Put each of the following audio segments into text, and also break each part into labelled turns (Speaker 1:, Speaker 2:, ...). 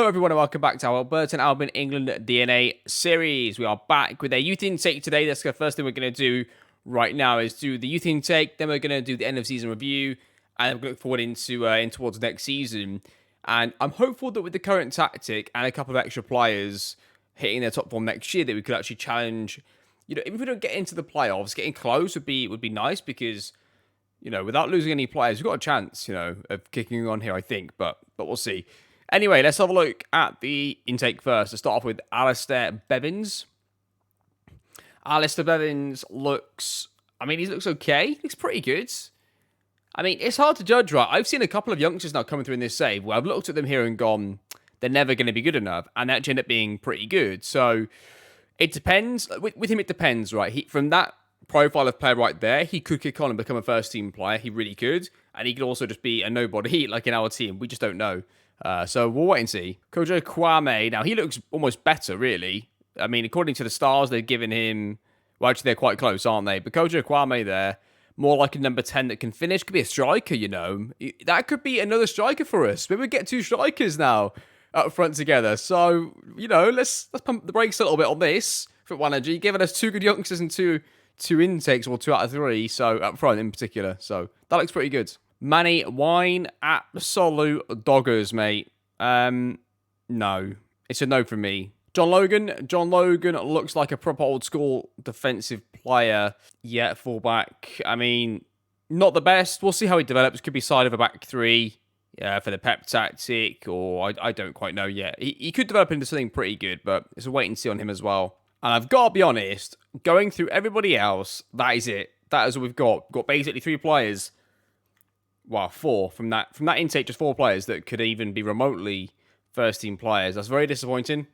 Speaker 1: Hello everyone and welcome back to our Burton Albion England DNA series. We are back with a youth intake today. That's the first thing we're going to do right now is do the youth intake. Then we're going to do the end of season review, and we look forward into in towards next season. And I'm hopeful that with the current tactic and a couple of extra players hitting their top form next year, that we could actually challenge. You know, even if we don't get into the playoffs, getting close would be nice because, you know, without losing any players, we've got a chance, you know, of kicking on here, I think. But we'll see. Anyway, let's have a look at the intake first. Let's start off with Alistair Bevins. Alistair Bevins looks... I mean, he looks okay. He looks pretty good. I mean, it's hard to judge, right? I've seen a couple of youngsters now coming through in this save where I've looked at them here and gone, they're never going to be good enough. And they actually end up being pretty good. So, it depends. With him, it depends, right? From that profile of player right there, he could kick on and become a first-team player. He really could. And he could also just be a nobody like in our team. We just don't know. So we'll wait and see. Kojo Kwame, now he looks almost better, really. I mean, according to the stars, they've given him... Well, actually, they're quite close, aren't they? But Kojo Kwame there, more like a number 10 that can finish. Could be a striker, you know. That could be another striker for us. Maybe we get two strikers now up front together. So, you know, let's pump the brakes a little bit on this for Wanaji, giving us two good youngsters and two intakes, or 2 out of 3, so up front in particular. So that looks pretty good. Manny Wine, absolute doggers, mate. No. It's a no from me. John Logan looks like a proper old school defensive player. Yeah, fullback. I mean, not the best. We'll see how he develops. Could be side of a back 3 for the Pep tactic, or I don't quite know yet. He could develop into something pretty good, but it's a wait and see on him as well. And I've got to be honest, going through everybody else, that is it. That is what we've got. We've got basically 3 players. Well, 4 from that intake, just 4 players that could even be remotely first-team players. That's very disappointing,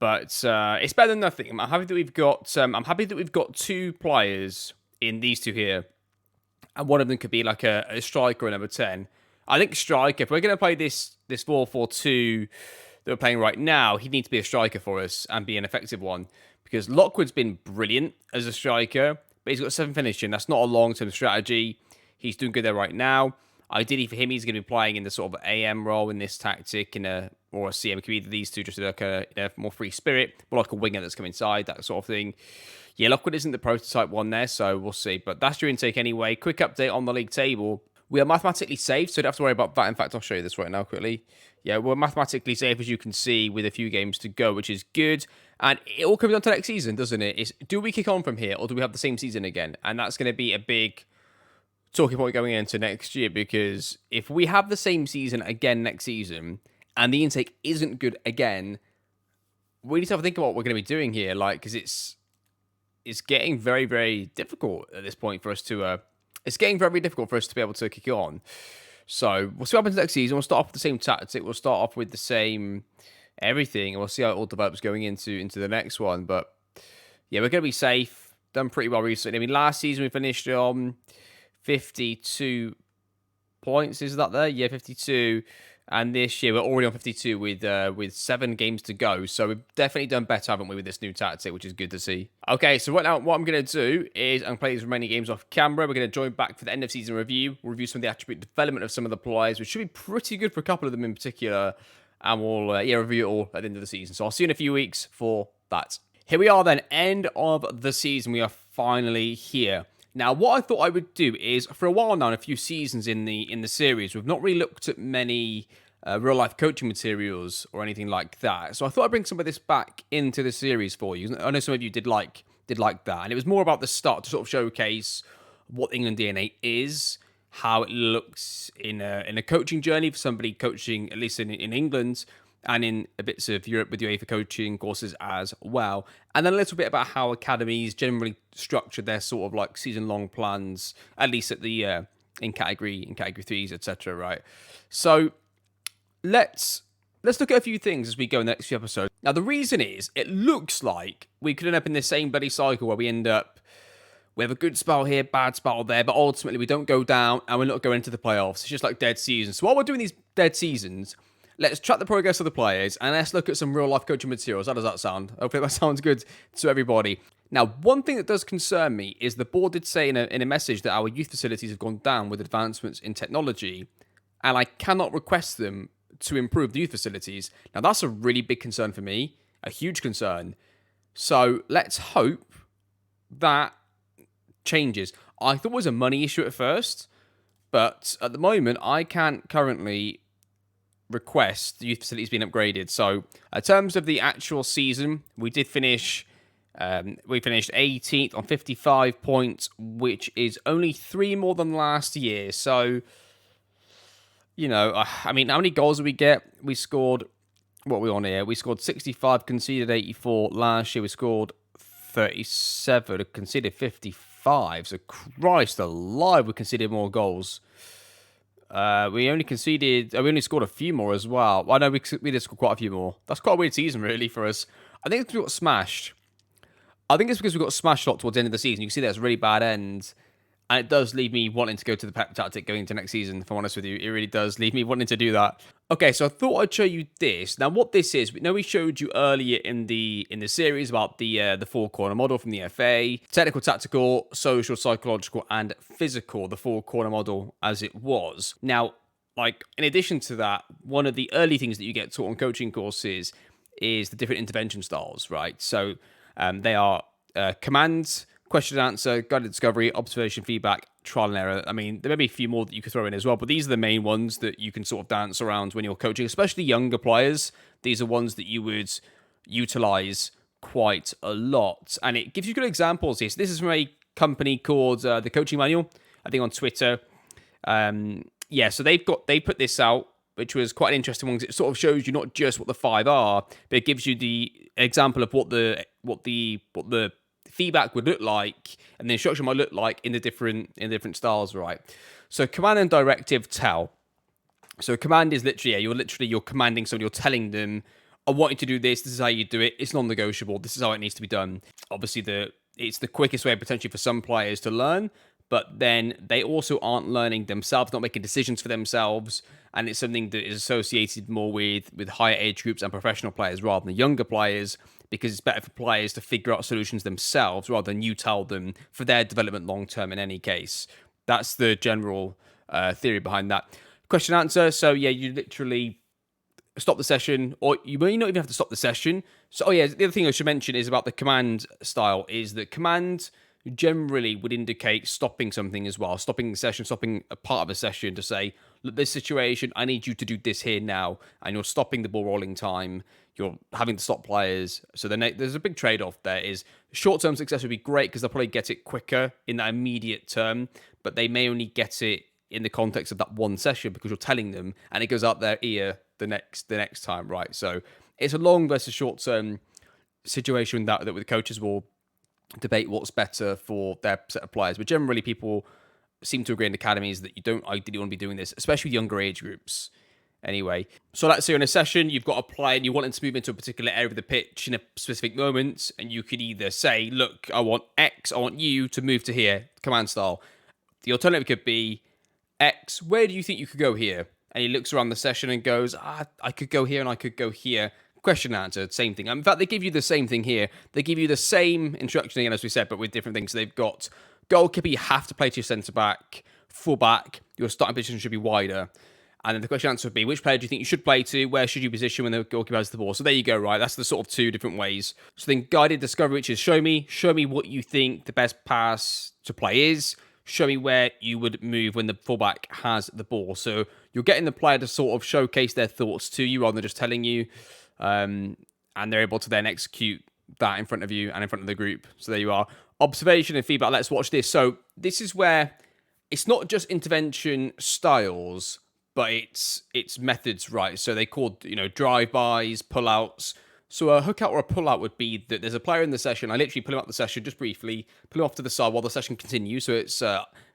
Speaker 1: but it's better than nothing. I'm happy that we've got. I'm happy that we've got 2 players in these 2 here, and one of them could be like a striker or number 10. I think striker. If we're going to play this 4-4-2 that we're playing right now, he'd need to be a striker for us and be an effective one, because Lockwood's been brilliant as a striker, but he's got 7 finishing. That's not a long-term strategy. He's doing good there right now. Ideally for him, he's going to be playing in the sort of AM role in this tactic, or a CM. It could be either these 2, just like a more free spirit, more like a winger that's come inside, that sort of thing. Yeah, Lockwood isn't the prototype one there, so we'll see. But that's your intake anyway. Quick update on the league table. We are mathematically safe, so you don't have to worry about that. In fact, I'll show you this right now quickly. Yeah, we're mathematically safe, as you can see, with a few games to go, which is good. And it all comes down to next season, doesn't it? Do we kick on from here, or do we have the same season again? And that's going to be a big talking point going into next year, because if we have the same season again next season and the intake isn't good again, we need to have a think about what we're going to be doing here, like, because it's getting very, very difficult at this point for us to it's getting very difficult for us to be able to kick on. So we'll see what happens next season. We'll start off with the same tactic, we'll start off with the same everything, and we'll see how it all develops going into the next one. But yeah, we're going to be safe. Done pretty well recently. I mean, last season we finished on 52 points, is that there? Yeah, 52. And this year we're already on 52 with 7 games to go. So we've definitely done better, haven't we, with this new tactic, which is good to see. Okay, so right now what I'm going to do is I'm going to play these remaining games off camera. We're going to join back for the end of season review. We'll review some of the attribute development of some of the players, which should be pretty good for a couple of them in particular. And we'll review it all at the end of the season. So I'll see you in a few weeks for that. Here we are then, end of the season. We are finally here. Now, what I thought I would do is, for a while now, in a few seasons in the series, we've not really looked at many real-life coaching materials or anything like that. So I thought I'd bring some of this back into the series for you. I know some of you did like that. And it was more about the start to sort of showcase what England DNA is, how it looks in a coaching journey for somebody coaching, at least in England, and in a bits of Europe with UEFA coaching courses as well. And then a little bit about how academies generally structure their sort of like season-long plans, at least at the in category 3s, etc. Right? So let's look at a few things as we go in the next few episodes. Now, the reason is, it looks like we could end up in the same bloody cycle where we end up, we have a good spell here, bad spell there, but ultimately we don't go down and we're not going into the playoffs. It's just like dead seasons. So while we're doing these dead seasons, let's track the progress of the players and let's look at some real-life coaching materials. How does that sound? Hopefully that sounds good to everybody. Now, one thing that does concern me is the board did say in a message that our youth facilities have gone down with advancements in technology, and I cannot request them to improve the youth facilities. Now, that's a really big concern for me, a huge concern. So let's hope that changes. I thought it was a money issue at first, but at the moment, I can't currently request the youth facilities being upgraded. So, in terms of the actual season, we did finish. We finished 18th on 55 points, which is only 3 more than last year. So, I mean, how many goals did we get? We scored. What are we on here? We scored 65, conceded 84. Last year we scored 37, conceded 55. So, Christ alive, we conceded more goals. We only scored a few more as well. I know we did score quite a few more. That's quite a weird season, really, for us. I think it's because we got smashed. I think it's because we got smashed a lot towards the end of the season. You can see that's a really bad end. And it does leave me wanting to go to the pep tactic going into next season, if I'm honest with you. It really does leave me wanting to do that. Okay, so I thought I'd show you this. Now, what this is, we showed you earlier in the series about the four-corner model from the FA. Technical, tactical, social, psychological, and physical, the four-corner model as it was. Now, in addition to that, one of the early things that you get taught on coaching courses is the different intervention styles, right? So they are commands, question and answer, guided discovery, observation, feedback, trial and error. I mean, there may be a few more that you could throw in as well, but these are the main ones that you can sort of dance around when you're coaching, especially younger players. These are ones that you would utilize quite a lot. And it gives you good examples here. So this is from a company called The Coaching Manual, I think on Twitter. So they put this out, which was quite an interesting one because it sort of shows you not just what the 5 are, but it gives you the example of what the feedback would look like and the instruction might look like in the different styles, right? So command and directive tell. So command is literally, you're commanding someone, you're telling them, I want you to do this is how you do it, it's non-negotiable, this is how it needs to be done. Obviously, it's the quickest way potentially for some players to learn, but then they also aren't learning themselves, not making decisions for themselves, and it's something that is associated more with higher age groups and professional players rather than younger players, because it's better for players to figure out solutions themselves rather than you tell them for their development long term in any case. That's the general theory behind that. Question answer. So, you literally stop the session, or you may not even have to stop the session. So, the other thing I should mention is about the command style is that command generally would indicate stopping something as well, stopping the session, stopping a part of a session to say, look, this situation, I need you to do this here now, and you're stopping the ball rolling time, you're having to stop players. So then there's a big trade-off there is short-term success would be great because they'll probably get it quicker in that immediate term, but they may only get it in the context of that one session because you're telling them and it goes out their ear the next time, right? So it's a long versus short-term situation that the coaches will debate what's better for their set of players. But generally, people seem to agree in academies that you don't ideally want to be doing this, especially with younger age groups. Anyway, so let's say in a session, you've got a player and you want them to move into a particular area of the pitch in a specific moment, and you could either say, look, I want X, I want you to move to here, command style. The alternative could be, X, where do you think you could go here? And he looks around the session and goes, I could go here and I could go here. Question and answer, same thing. In fact, they give you the same thing here. They give you the same instruction again, as we said, but with different things. So they've got goalkeeper, you have to play to your centre-back. Full-back, your starting position should be wider. And then the question answer would be, which player do you think you should play to? Where should you position when the goalkeeper has the ball? So there you go, right? That's the sort of 2 different ways. So then guided discovery, which is show me what you think the best pass to play is. Show me where you would move when the fullback has the ball. So you're getting the player to sort of showcase their thoughts to you rather than just telling you. And they're able to then execute that in front of you and in front of the group. So there you are. Observation and feedback. Let's watch this. So this is where it's not just intervention styles, but it's methods, right? So they called, drive-bys, pull-outs. So a hook-out or a pull-out would be that there's a player in the session. I literally pull him out the session just briefly, pull him off to the side while the session continues. So it's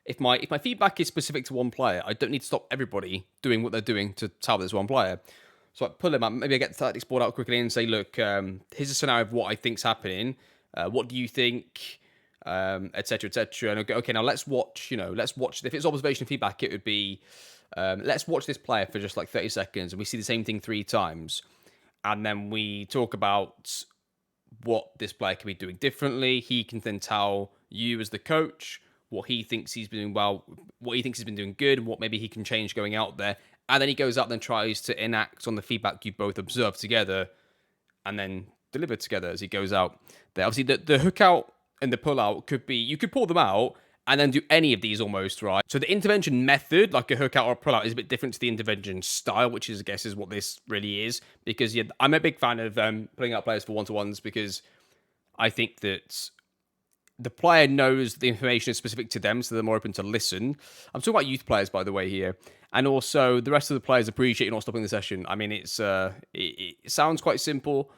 Speaker 1: if my feedback is specific to one player, I don't need to stop everybody doing what they're doing to tell this one player. So I pull him up. Maybe I get the tactics board out quickly and say, look, here's a scenario of what I think's happening. What do you think? Etc. And I go, okay, now let's watch. Let's watch. If it's observation and feedback, it would be, let's watch this player for just like 30 seconds, and we see the same thing 3 times, and then we talk about what this player can be doing differently. He can then tell you as the coach what he thinks he's been doing well, what he thinks he's been doing good, and what maybe he can change going out there. And then he goes out and tries to enact on the feedback you both observed together and then deliver together as he goes out there. Obviously, the hook out and the pull out could be, you could pull them out and then do any of these almost, right? So the intervention method, like a hook out or a pull out, is a bit different to the intervention style, which is, I guess, is what this really is. Because yeah, I'm a big fan of pulling out players for one-to-ones because I think that the player knows the information is specific to them, so they're more open to listen. I'm talking about youth players, by the way, here. And also, the rest of the players appreciate you not stopping the session. I mean, it sounds quite simple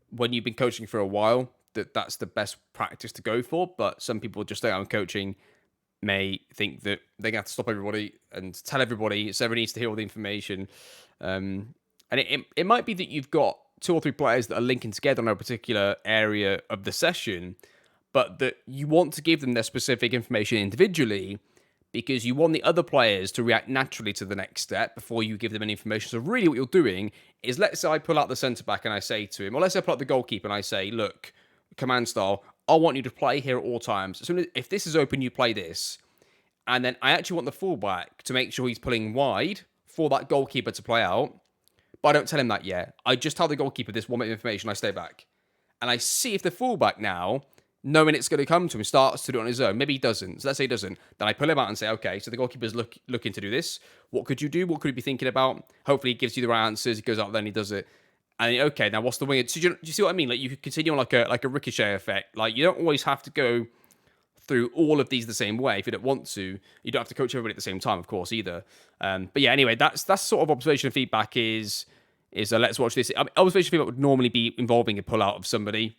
Speaker 1: when you've been coaching for a while, that's the best practice to go for. But some people just think I'm coaching may think that they're going to have to stop everybody and tell everybody, so everybody needs to hear all the information. And it might be that you've got 2 or 3 players that are linking together on a particular area of the session, but that you want to give them their specific information individually because you want the other players to react naturally to the next step before you give them any information. So really what you're doing is, let's say I pull out the centre-back and I say to him, or let's say I pull out the goalkeeper and I say, look, command style, I want you to play here at all times. As soon as, if this is open, you play this. And then I actually want the fullback to make sure he's pulling wide for that goalkeeper to play out. But I don't tell him that yet. I just tell the goalkeeper this 1 bit of information, I stay back. And I see if the fullback now, knowing it's going to come to him, starts to do it on his own. Maybe he doesn't. So let's say he doesn't. Then I pull him out and say, okay, so the goalkeeper's looking to do this. What could you do? What could he be thinking about? Hopefully he gives you the right answers. He goes out there and he does it. And okay, now what's the winger? So do you see what I mean? Like, you could continue on like a ricochet effect. Like, you don't always have to go through all of these the same way if you don't want to. You don't have to coach everybody at the same time, of course, either. But yeah, anyway, that's sort of observation feedback is let's watch this. I mean, observation feedback would normally be involving a pull out of somebody.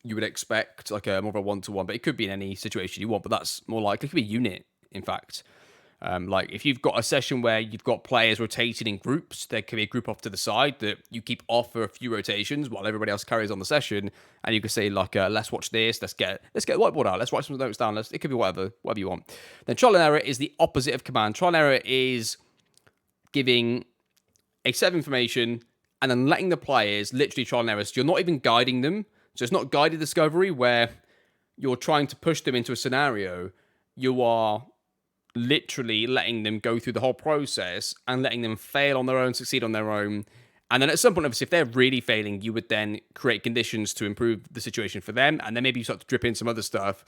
Speaker 1: You would expect like a more of a one-to-one, but it could be in any situation you want. But that's more likely. It could be a unit, in fact. Like if you've got a session where you've got players rotating in groups, there could be a group off to the side that you keep off for a few rotations while everybody else carries on the session. And you could say like, let's watch this, let's get the whiteboard out, let's write some notes down. It could be whatever you want. Then trial and error is the opposite of command. Trial and error is giving a set of information and then letting the players literally trial and error. So you're not even guiding them. So it's not guided discovery where you're trying to push them into a scenario. You are literally letting them go through the whole process and letting them fail on their own, succeed on their own. And then at some point, obviously, if they're really failing, you would then create conditions to improve the situation for them. And then maybe you start to drip in some other stuff.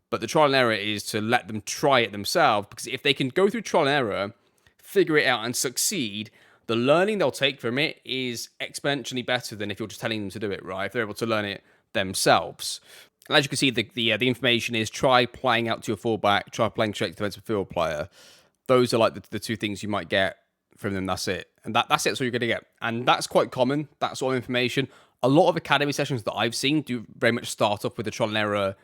Speaker 1: But the trial and error is to let them try it themselves. Because if they can go through trial and error, figure it out and succeed, the learning they'll take from it is exponentially better than if you're just telling them to do it, right? If they're able to learn it themselves. And as you can see, the information is try playing out to your fullback, try playing straight to the defensive field player. Those are like the 2 things you might get from them. That's it. And that's it. That's what you're going to get. And that's quite common, that sort of information. A lot of academy sessions that I've seen do very much start off with the trial and error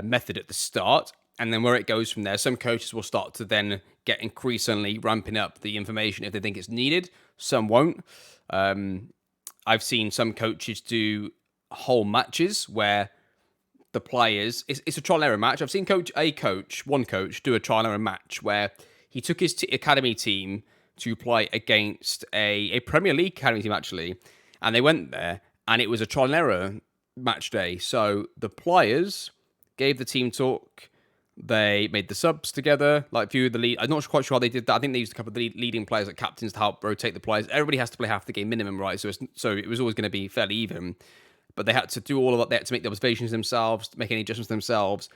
Speaker 1: method at the start. And then where it goes from there, some coaches will start to then get increasingly ramping up the information if they think it's needed. Some won't. I've seen some coaches do whole matches where the players, it's a trial and error match. I've seen one coach do a trial and error match where he took his academy team to play against a Premier League academy team, actually. And they went there and it was a trial and error match day. So the players gave the team talk. They made the subs together, like a few of the lead. I'm not quite sure how they did that. I think they used a couple of the leading players, like captains, to help rotate the players. Everybody has to play half the game minimum, right? So it was always going to be fairly even. But they had to do all of that. They had to make the observations themselves, make any adjustments themselves.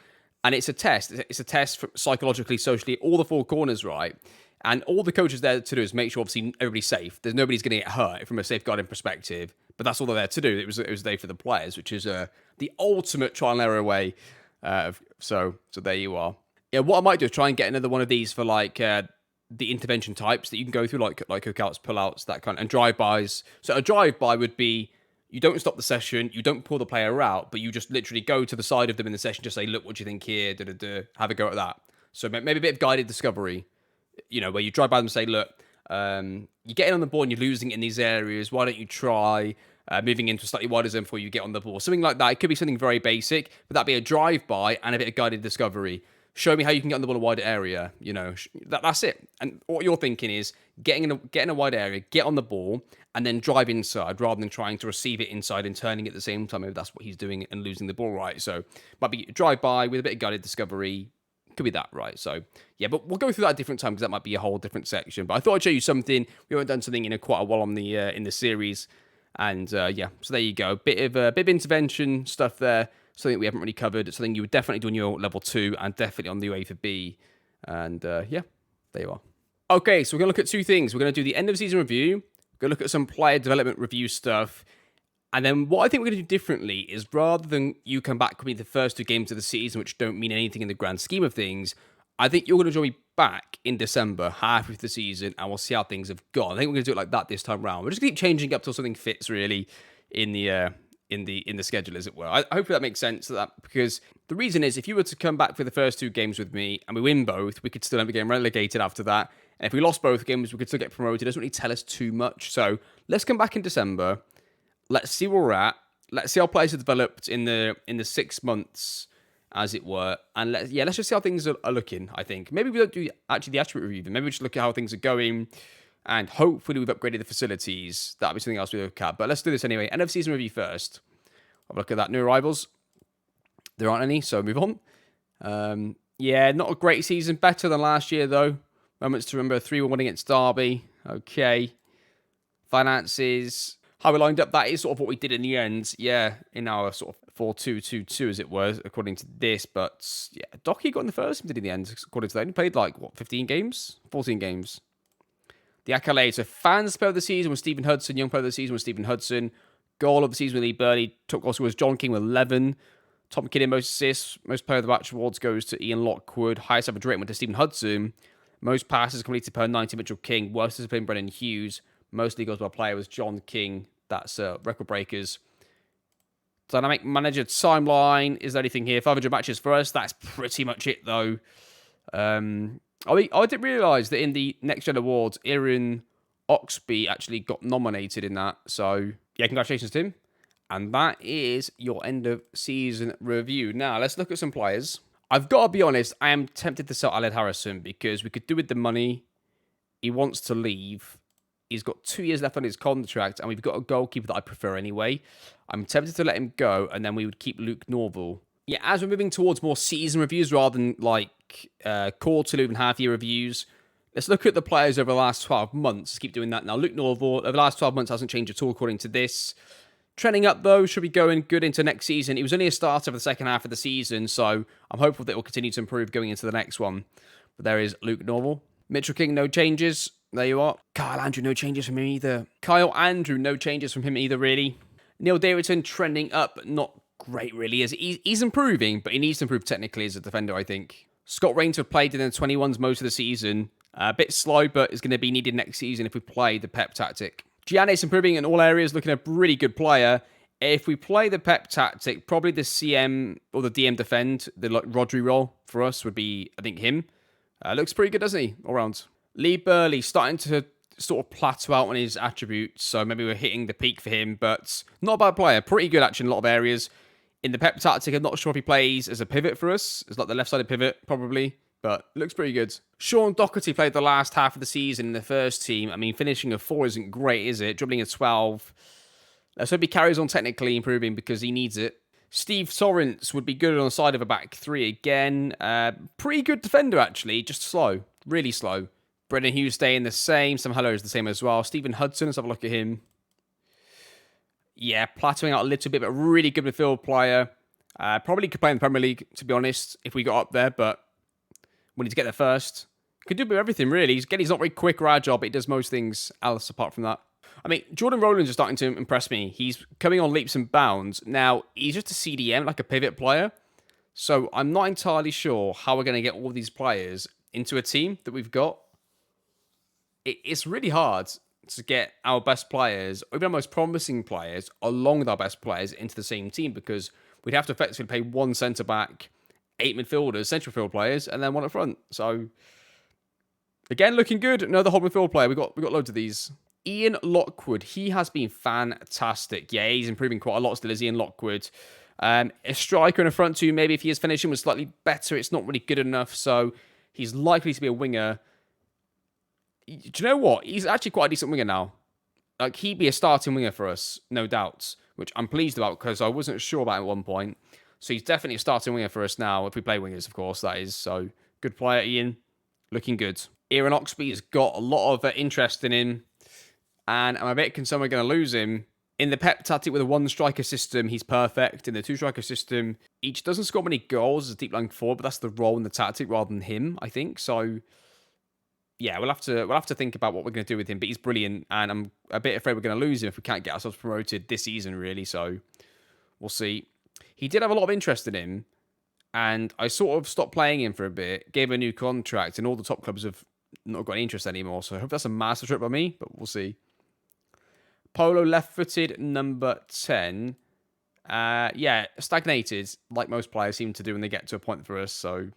Speaker 1: And it's a test. It's a test for psychologically, socially, all the 4 corners, right? And all the coaches there to do is make sure, obviously, everybody's safe. Nobody's going to get hurt from a safeguarding perspective. But that's all they're there to do. It was a day for the players, which is the ultimate trial and error way. So there you are. Yeah, what I might do is try and get another one of these for like the intervention types that you can go through, like hookouts, pullouts, that kind, and drive-bys. So a drive-by would be, you don't stop the session, you don't pull the player out, but you just literally go to the side of them in the session, just say, look, what do you think here? Have a go at that. So maybe a bit of guided discovery, where you drive by them and say, look, you're getting on the ball and you're losing it in these areas. Why don't you try moving into a slightly wider zone before you get on the ball? Something like that. It could be something very basic, but that'd be a drive-by and a bit of guided discovery. Show me how you can get on the ball in a wider area. That's it. And what you're thinking is get in a wide area, get on the ball, and then drive inside rather than trying to receive it inside and turning at the same time. Maybe that's what he's doing and losing the ball, right? So might be drive by with a bit of guided discovery Could be that, right? So, yeah, but we'll go through that at a different time because that might be a whole different section. But I thought I'd show you something. We haven't done something in quite a while on the in the series. And, yeah, so there you go. Bit of intervention stuff there. Something we haven't really covered. Something you would definitely do on your level 2 and definitely on the UEFA B. And, yeah, there you are. Okay, so we're going to look at two things. We're going to do the end of season review. We're going to look at some player development review stuff. And then what I think we're going to do differently is rather than you come back with me the first 2 games of the season, which don't mean anything in the grand scheme of things, I think you're going to join me back in December, halfway through the season, and we'll see how things have gone. I think we're going to do it like that this time round. We're just going to keep changing up till something fits really in the schedule, as it were. I hope that makes sense, because the reason is if you were to come back for the first 2 games with me and we win both, we could still end up getting relegated after that. And if we lost both games, we could still get promoted. It doesn't really tell us too much. So let's come back in December. Let's see where we're at. Let's see how players have developed in the 6 months, as it were. And let's just see how things are looking, I think. Maybe we don't do actually the attribute review, but maybe we just look at how things are going. And hopefully we've upgraded the facilities. That'll be something else we look at. But let's do this anyway. End of season review first. Have a look at that. New arrivals. There aren't any, so move on. Yeah, not a great season. Better than last year, though. Moments to remember. 3-1 against Derby. Okay. Finances. How we lined up, that is sort of what we did in the end. Yeah, in our sort of 4-2-2-2, as it were, according to this. But, yeah, Docky got in the first team, did in the end, according to that. He played, 15 games? 14 games. The accolades. So, fans player of the season was Stephen Hudson. Young player of the season was Stephen Hudson. Goal of the season with Lee Burley. Top goal was John King with 11. Tom McKinnon, most assists. Most player of the match awards goes to Ian Lockwood. Highest average rating went to Stephen Hudson. Most passes completed per 90, Mitchell King. Worst discipline, Brennan Hughes. Most league goals by player was John King. That's record breakers. Dynamic manager timeline. Is there anything here? 500 matches for us. That's pretty much it, though. I didn't realise that in the Next Gen Awards, Aaron Oxby actually got nominated in that. So, yeah, congratulations to him. And that is your end of season review. Now, let's look at some players. I've got to be honest, I am tempted to sell Aled Harrison because we could do with the money. He wants to leave. He's got 2 years left on his contract, and we've got a goalkeeper that I prefer anyway. I'm tempted to let him go, and then we would keep Luke Norval. Yeah, as we're moving towards more season reviews rather than quarterly and half-year reviews, let's look at the players over the last 12 months. Let's keep doing that now. Luke Norval, over the last 12 months, hasn't changed at all according to this. Trending up, though, should be going good into next season. He was only a starter for the second half of the season, so I'm hopeful that it will continue to improve going into the next one. But there is Luke Norval. Mitchell King, no changes. There you are. Kyle Andrew, no changes from him either. Really. Neil Davidson, trending up, not great, really. He's improving, but he needs to improve technically as a defender, I think. Scott Rainsford played in the 21s most of the season. A bit slow, but is going to be needed next season if we play the Pep tactic. Giannis improving in all areas, looking a really good player. If we play the Pep tactic, probably the CM or the DM defend, the Rodri role for us would be, I think, him. Looks pretty good, doesn't he? All round. Lee Burley starting to sort of plateau out on his attributes, so maybe we're hitting the peak for him, but not a bad player. Pretty good, actually, in a lot of areas. In the Pep tactic, I'm not sure if he plays as a pivot for us. It's like the left-sided pivot, probably, but looks pretty good. Sean Doherty played the last half of the season in the first team. I mean, finishing a 4 isn't great, is it? Dribbling a 12. Let's hope he carries on technically improving because he needs it. Steve Torrance would be good on the side of a back 3 again. Pretty good defender, actually. Just slow. Really slow. Brendan Hughes staying the same. Sam Heller is the same as well. Stephen Hudson, let's have a look at him. Yeah, plateauing out a little bit, but really good midfield player. Probably could play in the Premier League, to be honest, if we got up there, but we need to get there first. Could do a bit of everything, really. He's not very quick or agile, but he does most things else apart from that. I mean, Jordan Rowlands is starting to impress me. He's coming on leaps and bounds. Now, he's just a CDM, like a pivot player. So I'm not entirely sure how we're going to get all these players into a team that we've got. It's really hard to get our best players, or even our most promising players, along with our best players into the same team because we'd have to effectively play 1 centre-back, 8 midfielders, central field players, and then 1 up front. So, again, looking good. Another whole midfield player. We got loads of these. Ian Lockwood, he has been fantastic. Yeah, he's improving quite a lot still as Ian Lockwood. A striker in a front 2, maybe if his finishing was slightly better, it's not really good enough, so he's likely to be a winger. Do you know what? He's actually quite a decent winger now. Like, he'd be a starting winger for us, no doubts, which I'm pleased about because I wasn't sure about at one point. So he's definitely a starting winger for us now. If we play wingers, of course, that is. So good player, Ian. Looking good. Aaron Oxby has got a lot of interest in him. And I'm a bit concerned we're going to lose him. In the Pep tactic with a one-striker system, he's perfect. In the two-striker system, each doesn't score many goals as a deep-lying forward, but that's the role in the tactic rather than him, I think. So, yeah, we'll have to think about what we're going to do with him. But he's brilliant, and I'm a bit afraid we're going to lose him if we can't get ourselves promoted this season, really. So, we'll see. He did have a lot of interest in him, and I sort of stopped playing him for a bit, gave him a new contract, and all the top clubs have not got any interest anymore. So I hope that's a master trip by me, but we'll see. Polo left-footed, number 10. Yeah, stagnated, like most players seem to do when they get to a point for us. So,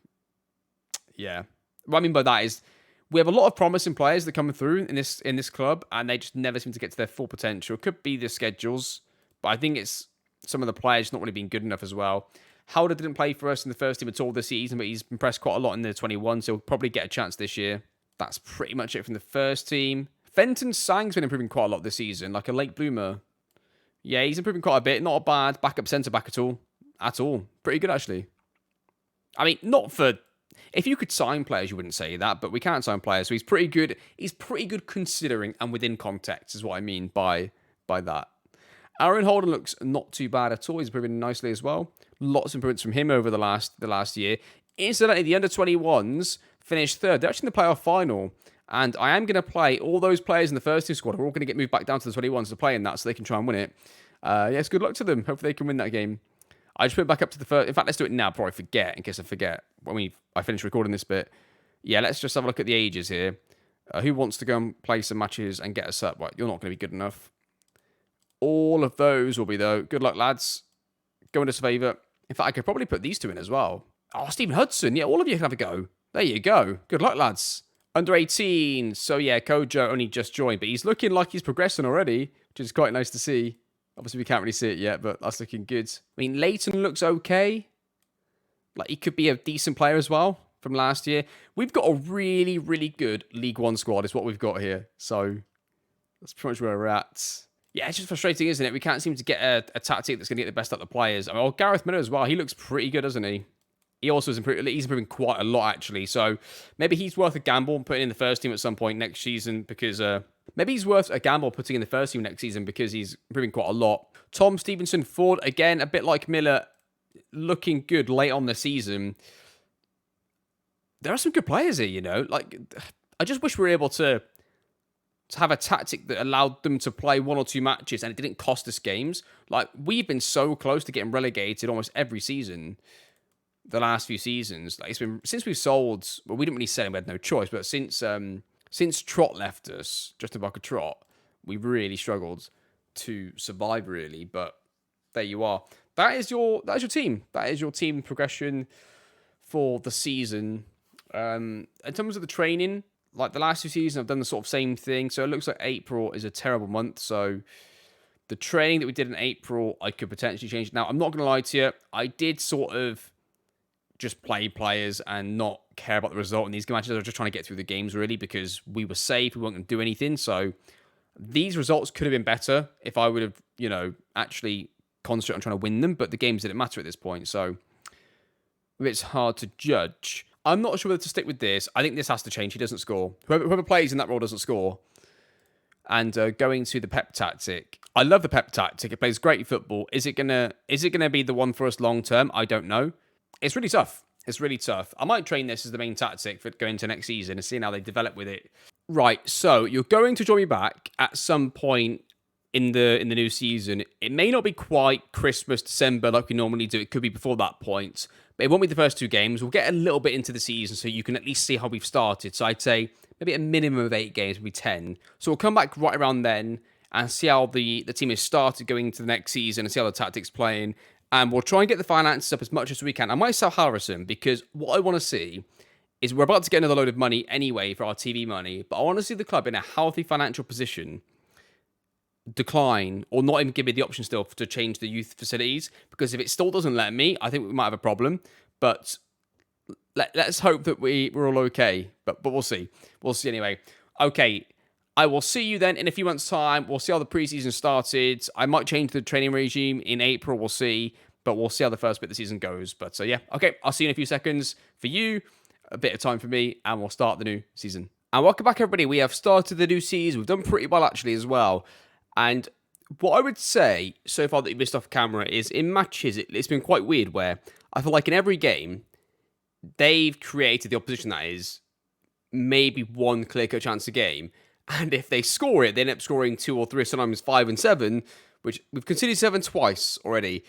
Speaker 1: yeah. What I mean by that is we have a lot of promising players that come through in this club, and they just never seem to get to their full potential. It could be the schedules, but I think it's some of the players not really being good enough as well. Howder didn't play for us in the first team at all this season, but he's impressed quite a lot in the 21, so he'll probably get a chance this year. That's pretty much it from the first team. Fenton Sang's been improving quite a lot this season, like a late bloomer. Yeah, he's improving quite a bit. Not a bad backup centre-back at all. At all. Pretty good, actually. I mean, not for... If you could sign players, you wouldn't say that, but we can't sign players, so he's pretty good. He's pretty good considering and within context, is what I mean by that. Aaron Holden looks not too bad at all. He's improving nicely as well. Lots of improvements from him over the last year. Incidentally, the under-21s finished third. They're actually in the playoff final. And I am going to play all those players in the first team squad. We're all going to get moved back down to the 21s to play in that so they can try and win it. Yes, good luck to them. Hopefully they can win that game. I just put it back up to the first. In fact, let's do it now before I forget, in case I forget when I finish recording this bit. Yeah, let's just have a look at the ages here. Who wants to go and play some matches and get us up? Well, you're not going to be good enough. All of those will be, though. Good luck, lads. Go into favour. In fact, I could probably put these two in as well. Oh, Stephen Hudson. Yeah, all of you can have a go. There you go. Good luck, lads. Under 18. So, yeah, Kojo only just joined, but he's looking like he's progressing already, which is quite nice to see. Obviously, we can't really see it yet, but that's looking good. I mean, Leighton looks okay. Like, he could be a decent player as well from last year. We've got a really, really good League One squad is what we've got here. So, that's pretty much where we're at. Yeah, it's just frustrating, isn't it? We can't seem to get a tactic that's going to get the best out of the players. I mean, Gareth Miller as well. He looks pretty good, doesn't he? He also is improving. He's improving quite a lot, actually. So maybe he's worth a gamble putting in the first team at some point next season because maybe he's worth a gamble putting in the first team next season because he's improving quite a lot. Tom Stevenson Ford, again, a bit like Miller, looking good late on the season. There are some good players here, you know. Like, I just wish we were able to have a tactic that allowed them to play one or two matches and it didn't cost us games. Like, we've been so close to getting relegated almost every season. The last few seasons, like it's been since we sold. Well, we didn't really sell him; we had no choice. But since Trot left us, Justin Barker Trot, we really struggled to survive. Really, but there you are. That is your team. That is your team progression for the season. In terms of the training, like the last two seasons, I've done the sort of same thing. So it looks like April is a terrible month. So the training that we did in April, I could potentially change. Now, I'm not going to lie to you. I did sort of just play players and not care about the result in these matches. I was just trying to get through the games, really, because we were safe. We weren't going to do anything. So these results could have been better if I would have, actually concentrated on trying to win them. But the games didn't matter at this point. So it's hard to judge. I'm not sure whether to stick with this. I think this has to change. He doesn't score. Whoever plays in that role doesn't score. And going to the Pep tactic. I love the Pep tactic. It plays great football. Is it gonna be the one for us long term? I don't know. It's really tough. It's really tough. I might train this as the main tactic for going to next season and seeing how they develop with it. Right, so you're going to join me back at some point in the new season. It may not be quite Christmas, December like we normally do. It could be before that point. But it won't be the first two games. We'll get a little bit into the season so you can at least see how we've started. So I'd say maybe a minimum of 8 games, maybe 10. So we'll come back right around then and see how the team has started going into the next season and see how the tactics playing. And we'll try and get the finances up as much as we can. I might sell Harrison because what I want to see is we're about to get another load of money anyway for our TV money, but I want to see the club in a healthy financial position decline or not even give me the option still to change the youth facilities, because if it still doesn't let me, I think we might have a problem. But let's hope that we're all okay. But we'll see. We'll see anyway. Okay. I will see you then in a few months' time. We'll see how the preseason started. I might change the training regime in April. We'll see. But we'll see how the first bit of the season goes. But yeah, okay, I'll see you in a few seconds. For you, a bit of time for me, and we'll start the new season. And welcome back, everybody. We have started the new season. We've done pretty well, actually, as well. And what I would say so far that you missed off camera is in matches, it's been quite weird where I feel like in every game, they've created the opposition that is maybe one clear-cut chance a game. And if they score it, they end up scoring 2 or 3, sometimes 5 and 7, which we've conceded 7 twice already.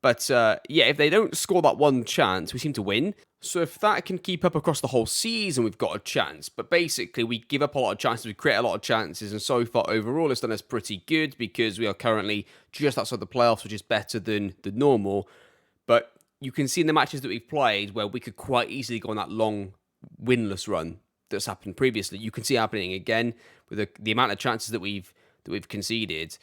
Speaker 1: But yeah, if they don't score that one chance, we seem to win. So if that can keep up across the whole season, we've got a chance. But basically, we give up a lot of chances, we create a lot of chances, and so far overall, it's done us pretty good because we are currently just outside the playoffs, which is better than the normal. But you can see in the matches that we've played where we could quite easily go on that long winless run that's happened previously. You can see it happening again with the amount of chances that we've conceded.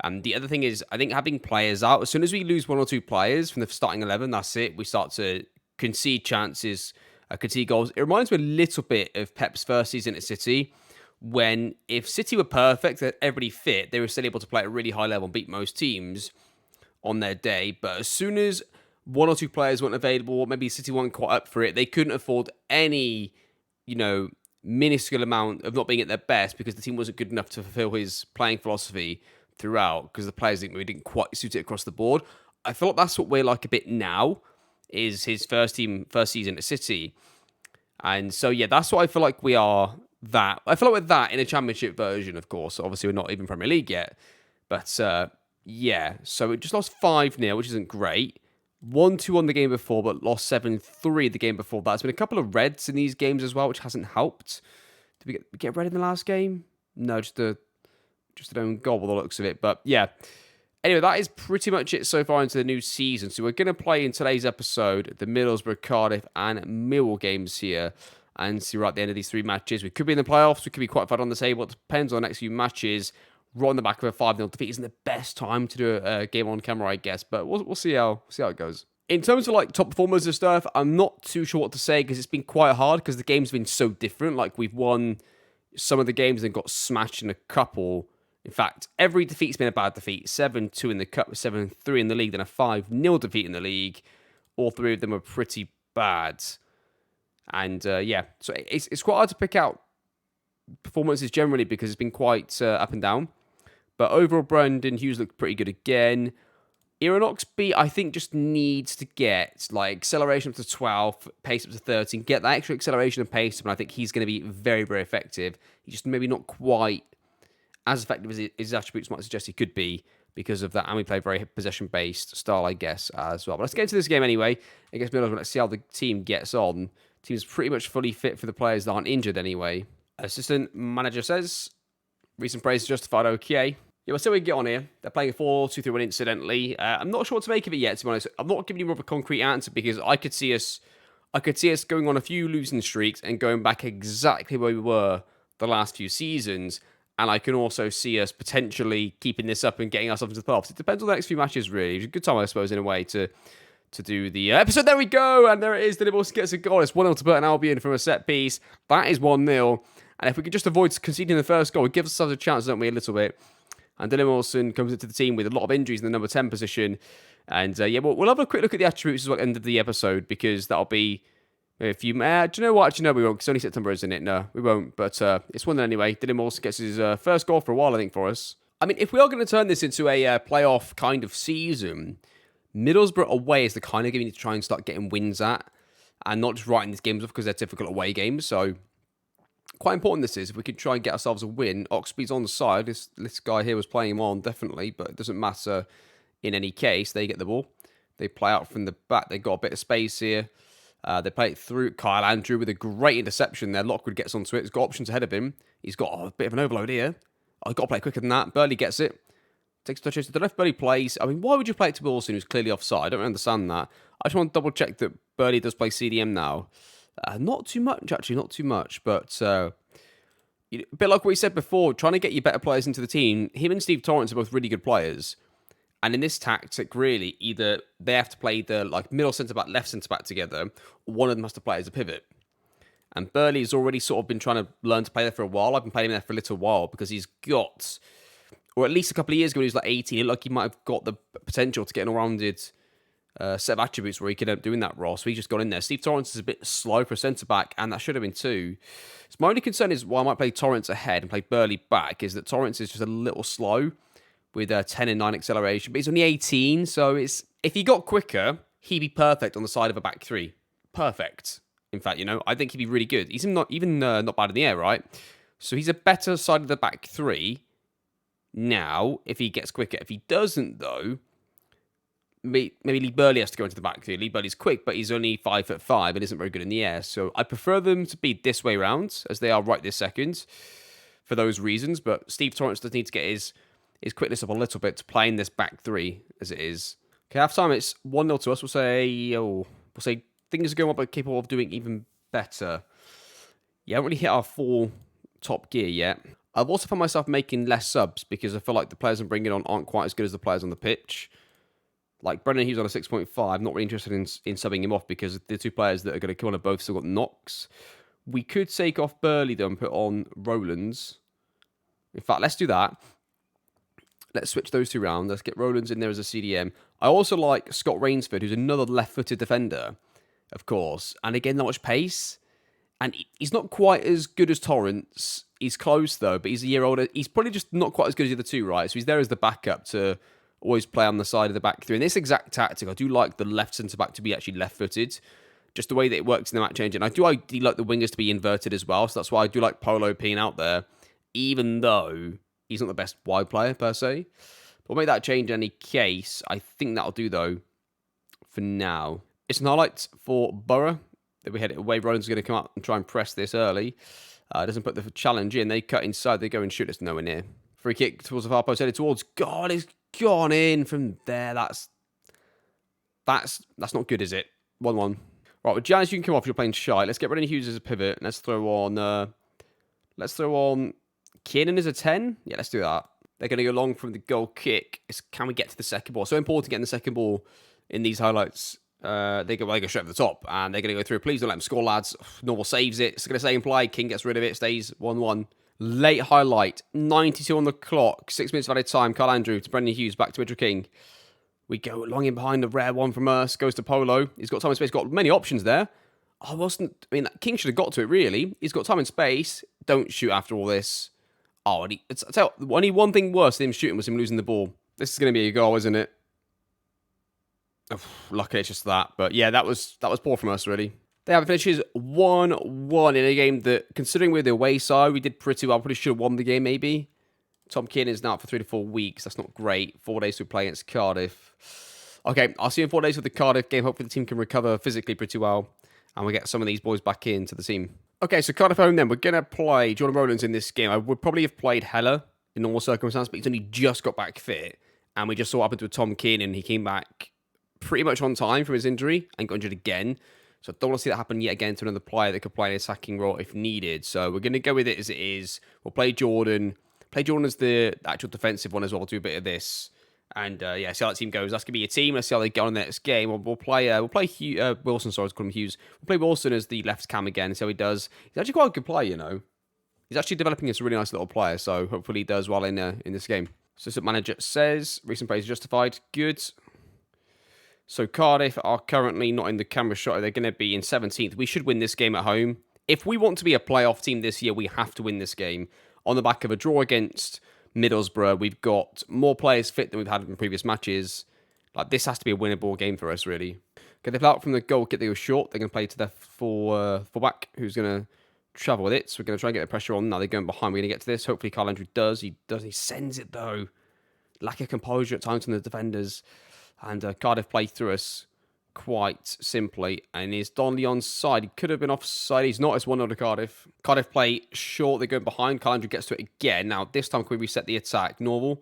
Speaker 1: And the other thing is, I think having players out, as soon as we lose 1 or 2 players from the starting 11, that's it. We start to concede chances, concede goals. It reminds me a little bit of Pep's first season at City, when if City were perfect, that everybody fit, they were still able to play at a really high level and beat most teams on their day. But as soon as 1 or 2 players weren't available, or maybe City weren't quite up for it, they couldn't afford any, minuscule amount of not being at their best because the team wasn't good enough to fulfill his playing philosophy throughout because the players didn't quite suit it across the board. I feel like that's what we're like a bit now, is his first season at City. And so, yeah, that's what I feel like we are that. I feel like we're that in a championship version, of course. Obviously, we're not even Premier League yet. But, yeah, so we just lost 5-0, which isn't great. 1-2 on the game before, but lost 7-3 the game before that. There's been a couple of reds in these games as well, which hasn't helped. Did we get red in the last game? No, just an own goal by the looks of it. But yeah. Anyway, that is pretty much it so far into the new season. So we're going to play in today's episode the Middlesbrough, Cardiff, and Millwall games here. And see right at the end of these 3 matches. We could be in the playoffs. We could be quite far on the table. It depends on the next few matches. Right on the back of a 5-0 defeat isn't the best time to do a game on camera, I guess, but we'll see how it goes. In terms of like top performers and stuff, I'm not too sure what to say because it's been quite hard because the game's been so different. Like we've won some of the games and got smashed in a couple. In fact, every defeat's been a bad defeat. 7-2 in the cup, 7-3 in the league, then a 5-0 defeat in the league. All 3 of them are pretty bad. And yeah, so it's quite hard to pick out performances generally because it's been quite up and down. But overall, Brendan Hughes looked pretty good again. Aaron Oxby, I think, just needs to get like acceleration up to 12, pace up to 13, get that extra acceleration and pace, and I think he's going to be very, very effective. He's just maybe not quite as effective as his attributes might suggest he could be because of that, and we play very possession-based style, I guess, as well. But let's get into this game anyway against Middlesbrough. Let's see how the team gets on. The team's pretty much fully fit for the players that aren't injured anyway. Assistant manager says, recent praise is justified, okay. Yeah, we'll see how we get on here. They're playing a 4-2-3-1 incidentally. I'm not sure what to make of it yet, to be honest. I'm not giving you more of a concrete answer because I could see us going on a few losing streaks and going back exactly where we were the last few seasons. And I can also see us potentially keeping this up and getting ourselves into the playoffs. It depends on the next few matches, really. It's a good time, I suppose, in a way, to do the episode. There we go! And there it is. Dylan Wilson gets a goal. It's 1-0 to Burton Albion from a set piece. That is 1-0. And if we could just avoid conceding the first goal, it gives ourselves a chance, don't we, a little bit. And Dylan Wilson comes into the team with a lot of injuries in the number 10 position. And yeah, we'll have a quick look at the attributes at the end of the episode because that'll be a few... do you know what? Actually, no, we won't. It's only September, isn't it? No, we won't. But it's 1-0 anyway. Dylan Wilson gets his first goal for a while, I think, for us. I mean, if we are going to turn this into a playoff kind of season, Middlesbrough away is the kind of game you need to try and start getting wins at and not just writing these games off because they're typical away games. So quite important this is. If we could try and get ourselves a win. Oxby's on the side. This guy here was playing him on, definitely, but it doesn't matter in any case. They get the ball. They play out from the back. They got a bit of space here. They play it through Kyle Andrew with a great interception there. Lockwood gets onto it. He's got options ahead of him. He's got a bit of an overload here. I've got to play quicker than that. Burley gets it. Takes touches. I don't know if Burley plays. I mean, why would you play it to Wilson, who's clearly offside? I don't understand that. I just want to double check that Burley does play CDM now. Not too much, actually. Not too much. But a bit like what we said before, trying to get your better players into the team. Him and Steve Torrance are both really good players. And in this tactic, really, either they have to play the middle centre-back, left centre-back together, or one of them has to play as a pivot. And Burley's already sort of been trying to learn to play there for a while. I've been playing him there for a little while because he's got, or at least a couple of years ago when he was 18, it looked like he might have got the potential to get an all-rounded set of attributes where he could end up doing that role. So he just got in there. Steve Torrance is a bit slow for a centre-back, and that should have been too. So my only concern is why I might play Torrance ahead and play Burley back, is that Torrance is just a little slow with 10 and 9 acceleration, but he's only 18, so if he got quicker, he'd be perfect on the side of a back three. Perfect. In fact, I think he'd be really good. He's not bad in the air, right? So he's a better side of the back three now if he gets quicker. If he doesn't, though, maybe Lee Burley has to go into the back three. Lee Burley's quick, but he's only 5'5" and isn't very good in the air. So I prefer them to be this way round, as they are right this second, for those reasons. But Steve Torrance does need to get his quickness up a little bit to play in this back three as it is. Okay, half time it's 1-0 to us. We'll say things are going on, but capable of doing even better. Yeah, I haven't really hit our full top gear yet. I've also found myself making less subs because I feel like the players I'm bringing on aren't quite as good as the players on the pitch. Like Brendan Hughes on a 6.5, I'm not really interested in subbing him off because the two players that are going to come on have both still got knocks. We could take off Burley though and put on Rowlands. In fact, let's do that. Let's switch those two round. Let's get Rowlands in there as a CDM. I also like Scott Rainsford, who's another left-footed defender, of course. And again, not much pace. And he's not quite as good as Torrance. He's close, though, but he's a year older. He's probably just not quite as good as the other two, right? So he's there as the backup to always play on the side of the back three. And this exact tactic, I do like the left centre-back to be actually left-footed. Just the way that it works in the match engine. I do like the wingers to be inverted as well. So that's why I do like Polo being out there, even though he's not the best wide player, per se. But we'll make that change in any case. I think that'll do, though, for now. It's an highlight for Borough. That we head it away. Roland's going to come up and try and press this early. Doesn't put the challenge in. They cut inside. They go and shoot. It's nowhere near. Free kick towards the far post. Headed towards. God, it's gone in from there. That's not good, is it? 1-1. Right, with Giants, you can come off. You're playing shy. Let's get Brendan Hughes as a pivot. Let's throw on Kiernan as a 10. Yeah, let's do that. They're going to go long from the goal kick. Can we get to the second ball? So important getting the second ball in these highlights. They go straight over the top, and they're going to go through. Please don't let them score, lads. Normal saves it. It's going to stay in play. King gets rid of it. Stays 1-1. Late highlight. 92 on the clock. 6 minutes of added time. Carl Andrew to Brendan Hughes. Back to Mitchell King. We go long in behind. The rare one from us. Goes to Polo. He's got time and space. Got many options there. King should have got to it, really. He's got time and space. Don't shoot after all this. Oh, and only one thing worse than him shooting was him losing the ball. This is going to be a goal, isn't it? Oh, luckily it's just that. But yeah, that was poor from us, really. They have finishes 1-1 in a game that, considering we're the away side, we did pretty well. Probably should have won the game, maybe. Tom Kiernan is now out for 3 to 4 weeks. That's not great. 4 days to play against Cardiff. Okay, I'll see you in 4 days with the Cardiff game. Hopefully the team can recover physically pretty well. And we get some of these boys back into the team. Okay, so Cardiff home then. We're going to play Jordan Rowlands in this game. I would probably have played Heller in normal circumstances, but he's only just got back fit. And we just saw what happened to Tom Kiernan. He came back pretty much on time from his injury and got injured again. So I don't want to see that happen yet again to another player that could play an attacking role if needed. So we're going to go with it as it is. We'll play Jordan. Play Jordan as the actual defensive one as well. We'll do a bit of this. And see how that team goes. That's going to be a team. Let's see how they go on the next game. We'll play Wilson, sorry, I was calling him Hughes. We'll play Wilson as the left cam again, see how he does. He's actually quite a good player, you know. He's actually developing as a really nice little player, so hopefully he does well in this game. Assistant manager says, recent praise justified. Good. So Cardiff are currently not in the camera shot. They're going to be in 17th. We should win this game at home. If we want to be a playoff team this year, we have to win this game. On the back of a draw against Middlesbrough, we've got more players fit than we've had in previous matches. Like, this has to be a winnable game for us, really. Okay, they've out from the goal kick. They go short. They're going to play to their fullback, who's going to travel with it. So we're going to try and get the pressure on. Now they're going behind. We're going to get to this. Hopefully Carl Andrew does. He sends it, though. Lack of composure at times from the defenders. And Cardiff play through us quite simply. And is Donnelly onside? He could have been offside. He's not. It's 1-0 to Cardiff. Cardiff play short. They go behind. Carl Andrew gets to it again. Now, this time, can we reset the attack? Normal.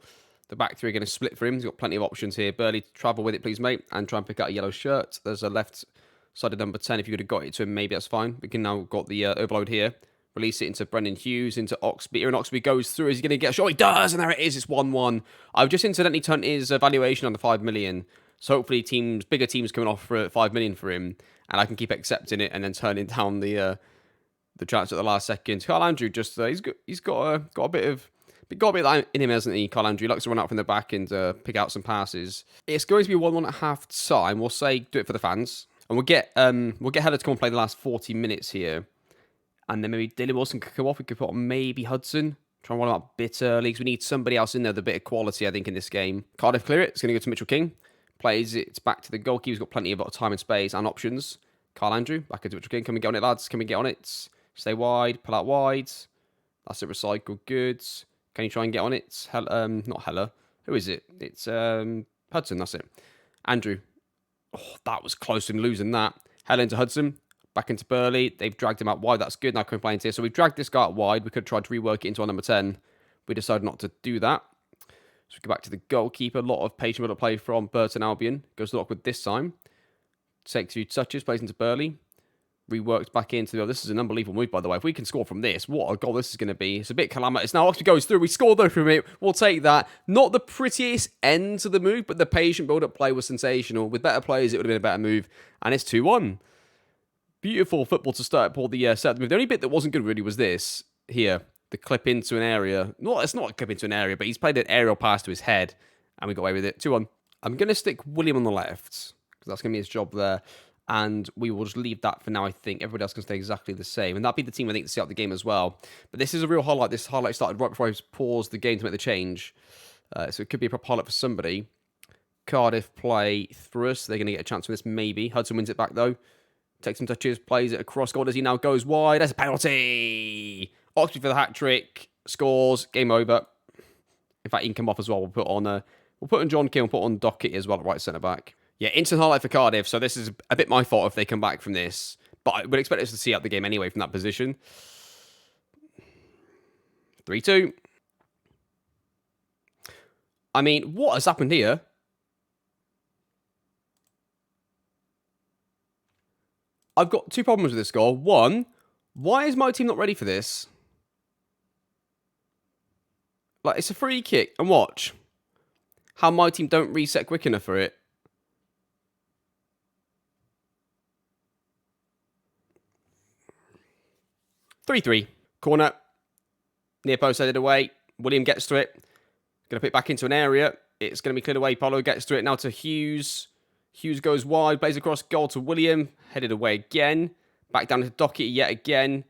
Speaker 1: The back three are going to split for him. He's got plenty of options here. Burley, travel with it, please, mate. And try and pick out a yellow shirt. There's a left-sided number 10. If you could have got it to him, maybe that's fine. We can now got the overload here. Release it into Brendan Hughes, into Oxby. Aaron Oxby goes through. Is he going to get a shot? He does, and there it is. It's 1-1. I've just incidentally turned his valuation on the 5 million. So hopefully bigger teams coming off for 5 million for him, and I can keep accepting it and then turning down the chance at the last second. Carl Andrew just he's got a bit of
Speaker 2: But got a bit of that in him, hasn't he, Carl Andrew? He likes to run out from the back and pick out some passes. It's going to be 1-1 at half time. We'll say do it for the fans. And we'll get Heather to come and play the last 40 minutes here. And then maybe Dylan Wilson could come off. We could put on maybe Hudson. Try and run him out a bit early because we need somebody else in there with a bit of quality, I think, in this game. Cardiff clear it. It's going to go to Mitchell King. Plays it back to the goalkeeper. He's got plenty of time and space and options. Carl Andrew, back into Mitchell King. Can we get on it, lads? Can we get on it? Stay wide. Pull out wide. That's it. Recycle goods. Can you try and get on it? Not Hella. Who is it? It's Hudson. That's it. Andrew. Oh, that was close to him losing that. Hella into Hudson. Back into Burley. They've dragged him out wide. That's good. Now coming into here. So we've dragged this guy out wide. We could have tried to rework it into our number 10. We decided not to do that. So we go back to the goalkeeper. A lot of patient will play from Burton Albion. Goes to Lockwood this time. Takes a few touches. Plays into Burley. Reworked back into the... This is an unbelievable move, by the way. If we can score from this, what a goal this is going to be. It's a bit calamitous. Now, Oxford goes through. We scored though from it. We'll take that. Not the prettiest end to the move, but the patient build-up play was sensational. With better players, it would have been a better move. And it's 2-1. Beautiful football to start for the set move. The only bit that wasn't good really was this here. The clip into an area. No, it's not a clip into an area, but he's played an aerial pass to his head. And we got away with it. 2-1. I'm going to stick William on the left. Because that's going to be his job there. And we will just leave that for now, I think. Everybody else can stay exactly the same. And that'll be the team, I think, to see out the game as well. But this is a real highlight. This highlight started right before I paused the game to make the change. So it could be a proper highlight for somebody. Cardiff play through us. They're going to get a chance for this, maybe. Hudson wins it back, though. Takes some touches, plays it across goal as he now goes wide. That's a penalty. Oxford for the hat-trick. Scores. Game over. In fact, he can come off as well. We'll put on John King. We'll put on Dockett as well at right centre-back. Yeah, instant highlight for Cardiff, so this is a bit my fault if they come back from this. But I would expect us to see out the game anyway from that position. 3-2. I mean, what has happened here? I've got two problems with this goal. One, why is my team not ready for this? Like, it's a free kick, and watch how my team don't reset quick enough for it. Three. Corner. Near post headed away. William gets to it. Going to put it back into an area. It's going to be cleared away. Paulo gets to it. Now to Hughes. Hughes goes wide. Plays across goal to William. Headed away again. Back down to Dockett yet again.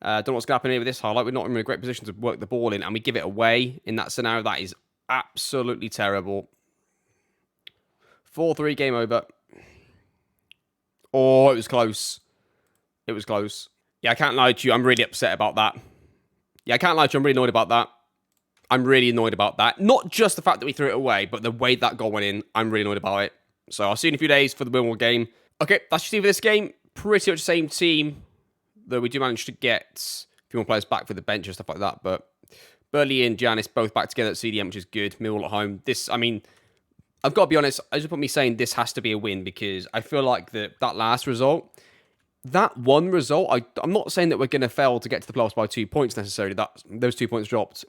Speaker 2: Don't know what's going to happen here with this highlight. We're not in a great position to work the ball in. And we give it away in that scenario. That is absolutely terrible. 4-3. Game over. Oh, it was close. It was close. Yeah, I can't lie to you. I'm really upset about that. Yeah, I can't lie to you. I'm really annoyed about that. I'm really annoyed about that. Not just the fact that we threw it away, but the way that goal went in. I'm really annoyed about it. So I'll see you in a few days for the Wimbledon game. Okay, that's your team for this game. Pretty much the same team, though we do manage to get a few more players back for the bench and stuff like that. But Burley and Giannis both back together at CDM, which is good. Millwall at home. This, I mean, I've got to be honest. I just put me saying this has to be a win because I feel like that last result. That one result, I'm not saying that we're going to fail to get to the playoffs by 2 points necessarily. Those 2 points dropped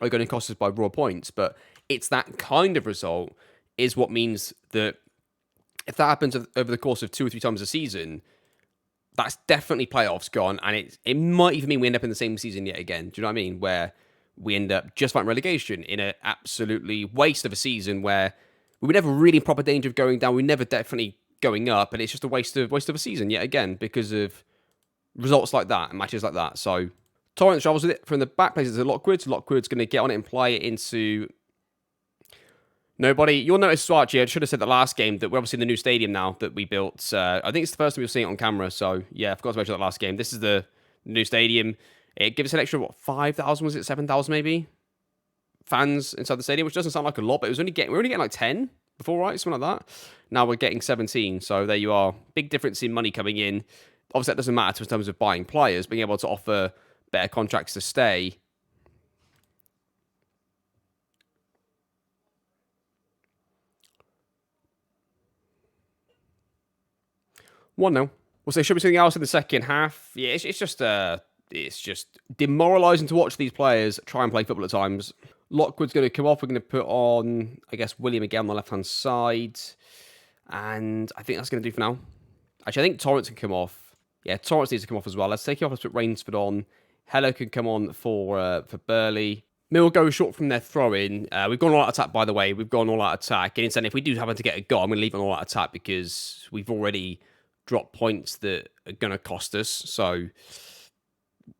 Speaker 2: are going to cost us by raw points. But it's that kind of result is what means that if that happens over the course of 2 or 3 times a season, that's definitely playoffs gone. And it might even mean we end up in the same season yet again. Do you know what I mean? Where we end up just fighting relegation in an absolutely waste of a season where we were never really in proper danger of going down. We never definitely going up, and it's just a waste of a season yet again because of results like that and matches like that. So Torrance travels with it from the back, places to Lockwood. Lockwood's going to get on it and play it into nobody. You'll notice as well, actually, I should have said the last game that we're obviously in the new stadium now that we built. I think it's the first time we've seen it on camera. So yeah, I forgot to mention that last game. This is the new stadium. It gives us an extra 5,000? Was it 7,000 maybe? Fans inside the stadium, which doesn't sound like a lot, but we're only getting like 10. Before, right? Something like that. Now we're getting 17. So there you are. Big difference in money coming in. Obviously, that doesn't matter in terms of buying players. Being able to offer better contracts to stay. One now. We'll say, should be something else in the second half. Yeah, it's just demoralising to watch these players try and play football at times. Lockwood's going to come off. We're going to put on, I guess, William again on the left-hand side. And I think that's going to do for now. Actually, I think Torrance can come off. Yeah, Torrance needs to come off as well. Let's take it off. Let's put Rainsford on. Hello can come on for Burley. Mill goes short from their throw-in. We've gone all out attack, by the way. We've gone all out attack. And instead, if we do happen to get a goal, I'm going to leave an all out attack because we've already dropped points that are going to cost us. So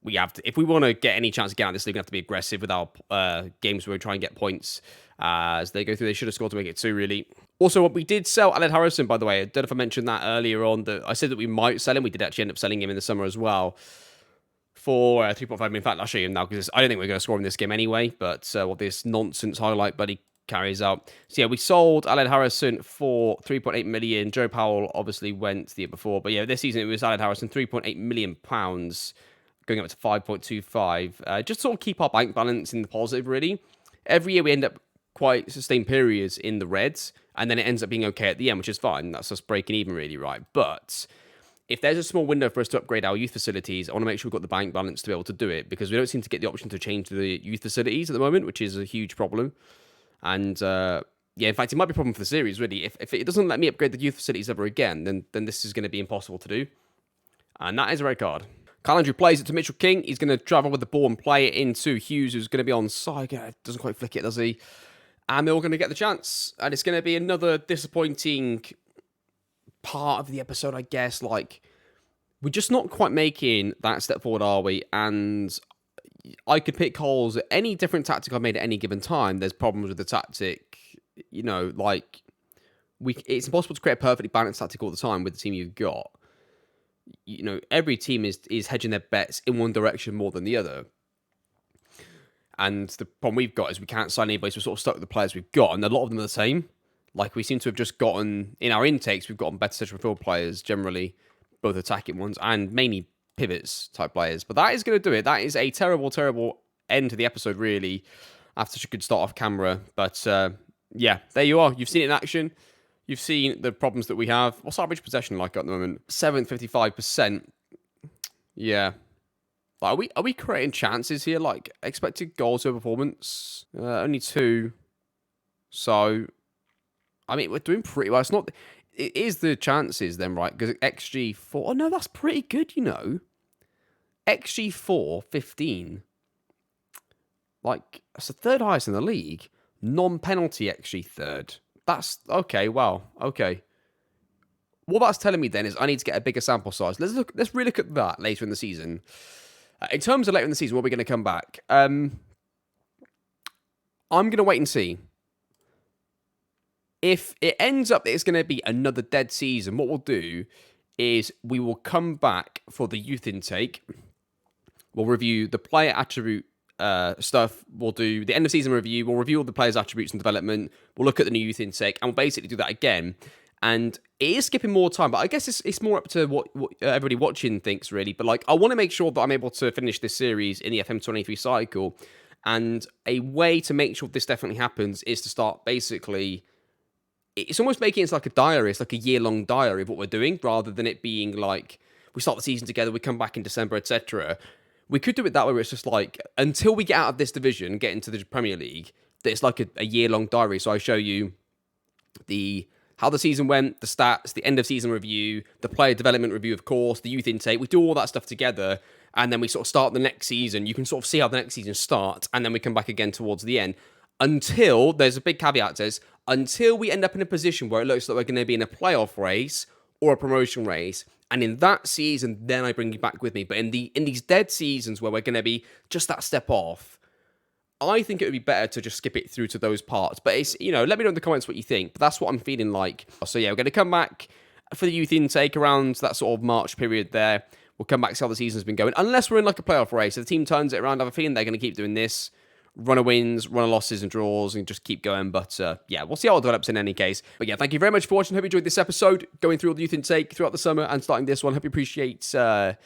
Speaker 2: we have to, if we want to get any chance to get out of this league, we have to be aggressive with our games where we try and get points as they go through. They should have scored to make it 2, really. Also, we did sell Aled Harrison, by the way. I don't know if I mentioned that earlier on. That I said that we might sell him. We did actually end up selling him in the summer as well. For 3.5 million. In fact, I'll show you now because I don't think we're going to score in this game anyway. But what this nonsense highlight buddy carries out. So yeah, we sold Aled Harrison for 3.8 million. Joe Powell obviously went the year before. But yeah, this season it was Aled Harrison, £3.8 million, going up to 5.25. Just sort of keep our bank balance in the positive, really. Every year we end up quite sustained periods in the reds, and then it ends up being okay at the end, which is fine. That's us breaking even, really, right? But if there's a small window for us to upgrade our youth facilities, I want to make sure we've got the bank balance to be able to do it, because we don't seem to get the option to change the youth facilities at the moment, which is a huge problem. And yeah, in fact, it might be a problem for the series, really. If it doesn't let me upgrade the youth facilities ever again, then this is going to be impossible to do. And that is a red card. Calandry plays it to Mitchell King. He's going to travel with the ball and play it into Hughes, who's going to be on side. Doesn't quite flick it, does he? And they're all going to get the chance. And it's going to be another disappointing part of the episode, I guess. Like, we're just not quite making that step forward, are we? And I could pick holes at any different tactic I've made at any given time. There's problems with the tactic. You know, like, it's impossible to create a perfectly balanced tactic all the time with the team you've got. You know, every team is hedging their bets in one direction more than the other. And the problem we've got is we can't sign anybody, so we're sort of stuck with the players we've got, and a lot of them are the same. Like, we seem to have just gotten, in our intakes, we've gotten better central midfield players, generally, both attacking ones, and mainly pivots type players. But that is going to do it. That is a terrible, terrible end to the episode, really, after such a good start off camera. But, yeah, there you are. You've seen it in action. You've seen the problems that we have. What's our average possession like at the moment? 755%. Yeah. Like, are we creating chances here? Like, expected goals per performance? Only 2. So, I mean, we're doing pretty well. It is the chances then, right? Because XG 4. Oh, no, that's pretty good, you know. XG 4, 15. Like, that's the third highest in the league. Non-penalty XG third. That's okay. Wow. Okay. What that's telling me then is I need to get a bigger sample size. Let's really look at that later in the season. In terms of later in the season, what we're going to come back. I'm going to wait and see. If it ends up that it's going to be another dead season, what we'll do is we will come back for the youth intake. We'll review the player attribute stuff. We'll do the end of season review. We'll review all the players' attributes and development. We'll look at the new youth intake, and we'll basically do that again. And it is skipping more time, but I guess it's more up to what everybody watching thinks, really. But like, I want to make sure that I'm able to finish this series in the FM23 cycle. And a way to make sure this definitely happens is to start basically. It's almost making it like a diary. It's like a year-long diary of what we're doing, rather than it being like we start the season together, we come back in December, etc. We could do it that way, where it's just like, until we get out of this division, get into the Premier League, that it's like a year-long diary. So I show you how the season went, the stats, the end of season review, the player development review, of course, the youth intake. We do all that stuff together, and then we sort of start the next season. You can sort of see how the next season starts, and then we come back again towards the end. Until, there's a big caveat, says, until we end up in a position where it looks like we're going to be in a playoff race or a promotion race. And in that season, then I bring you back with me. But in these dead seasons where we're going to be just that step off, I think it would be better to just skip it through to those parts. But it's, you know, let me know in the comments what you think. But that's what I'm feeling like. So yeah, we're going to come back for the youth intake around that sort of March period there. We'll come back to see how the season's been going. Unless we're in like a playoff race. If the team turns it around, I have a feeling they're going to keep doing this. Run of wins, run of losses and draws, and just keep going. But yeah, we'll see how it develops in any case. But yeah, thank you very much for watching. Hope you enjoyed this episode, going through all the youth intake throughout the summer and starting this one. Hope you appreciate, hope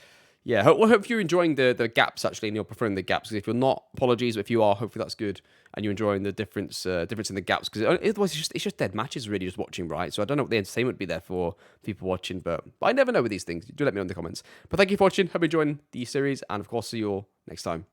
Speaker 2: you're enjoying the gaps, actually, and you're preferring the gaps. Because if you're not, apologies. But if you are, hopefully that's good. And you're enjoying the difference in the gaps. Because otherwise, it's just dead matches, really, just watching, right? So I don't know what the entertainment would be there for people watching. But I never know with these things. Do let me know in the comments. But thank you for watching. Hope you're enjoying the series. And of course, see you all next time.